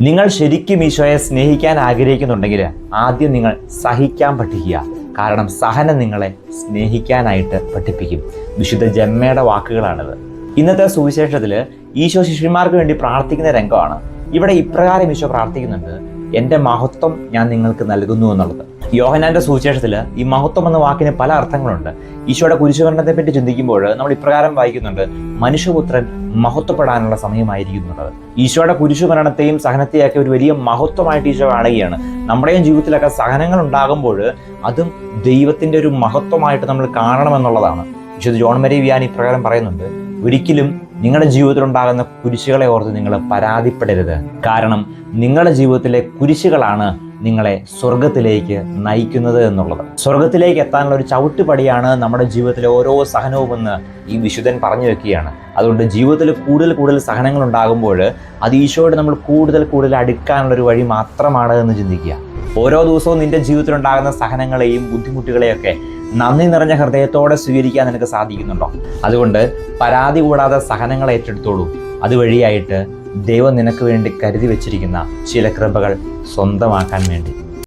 നിങ്ങൾ ശരിക്കും ഈശോയെ സ്നേഹിക്കാൻ ആഗ്രഹിക്കുന്നുണ്ടെങ്കിൽ ആദ്യം നിങ്ങൾ സഹിക്കാൻ പഠിക്കുക. കാരണം സഹനം നിങ്ങളെ സ്നേഹിക്കാനായിട്ട് പഠിപ്പിക്കും. വിശുദ്ധ ജമ്മയുടെ വാക്കുകളാണിത്. ഇന്നത്തെ സുവിശേഷത്തിൽ ഈശോ ശിഷ്യന്മാർക്ക് വേണ്ടി പ്രാർത്ഥിക്കുന്ന രംഗമാണ്. ഇവിടെ ഇപ്രകാരം ഈശോ പ്രാർത്ഥിക്കുന്നുണ്ട്: എൻ്റെ മഹത്വം ഞാൻ നിങ്ങൾക്ക് നൽകുന്നു എന്നുള്ളത്. യോഹന്നാന്റെ സുവിശേഷത്തിൽ ഈ മഹത്വം എന്ന വാക്കിന് പല അർത്ഥങ്ങളുണ്ട്. ഈശോയുടെ കുരിശുമരണത്തെ പറ്റി ചിന്തിക്കുമ്പോൾ നമ്മൾ ഇപ്രകാരം വായിക്കുന്നുണ്ട്: മനുഷ്യപുത്രൻ മഹത്വപ്പെടാനുള്ള സമയമായിരിക്കുന്നുള്ളത്. ഈശോയുടെ കുരിശുമരണത്തെയും സഹനത്തെയൊക്കെ ഒരു വലിയ മഹത്വമായിട്ട് ഈശോ കാണുകയാണ്. നമ്മുടെയും ജീവിതത്തിലൊക്കെ സഹനങ്ങൾ ഉണ്ടാകുമ്പോൾ അതും ദൈവത്തിന്റെ ഒരു മഹത്വമായിട്ട് നമ്മൾ കാണണമെന്നുള്ളതാണ്. വിശുദ്ധ ജോൺ മരി വിയാനി ഇപ്രകാരം പറയുന്നുണ്ട്: ഒരിക്കലും നിങ്ങളുടെ ജീവിതത്തിൽ ഉണ്ടാകുന്ന കുരിശുകളെ ഓർത്ത് നിങ്ങൾ പരാതിപ്പെടരുത്. കാരണം നിങ്ങളുടെ ജീവിതത്തിലെ കുരിശുകളാണ് നിങ്ങളെ സ്വർഗത്തിലേക്ക് നയിക്കുന്നത് എന്നുള്ളത്. സ്വർഗത്തിലേക്ക് എത്താനുള്ള ഒരു ചവിട്ടുപടിയാണ് നമ്മുടെ ജീവിതത്തിലെ ഓരോ സഹനവുമെന്ന് ഈ വിശുദ്ധൻ പറഞ്ഞു വെക്കുകയാണ്. അതുകൊണ്ട് ജീവിതത്തിൽ കൂടുതൽ സഹനങ്ങൾ ഉണ്ടാകുമ്പോൾ അത് ഈശോയോട് നമ്മൾ കൂടുതൽ അടുക്കാനുള്ള ഒരു വഴി മാത്രമാണ് എന്ന് ചിന്തിക്കുക. ഓരോ ദിവസവും നിന്റെ ജീവിതത്തിലുണ്ടാകുന്ന സഹനങ്ങളെയും ബുദ്ധിമുട്ടുകളെയൊക്കെ നന്ദി നിറഞ്ഞ ഹൃദയത്തോടെ സ്വീകരിക്കാൻ നിനക്ക് സാധിക്കുന്നുണ്ടോ? അതുകൊണ്ട് പരാതി കൂടാതെ സഹനങ്ങൾ ഏറ്റെടുത്തോളൂ. അതുവഴിയായിട്ട് ദൈവം നിനക്ക് വേണ്ടി കരുതി വെച്ചിരിക്കുന്ന ചില കൃപകൾ സ്വന്തമാക്കാൻ വേണ്ടി.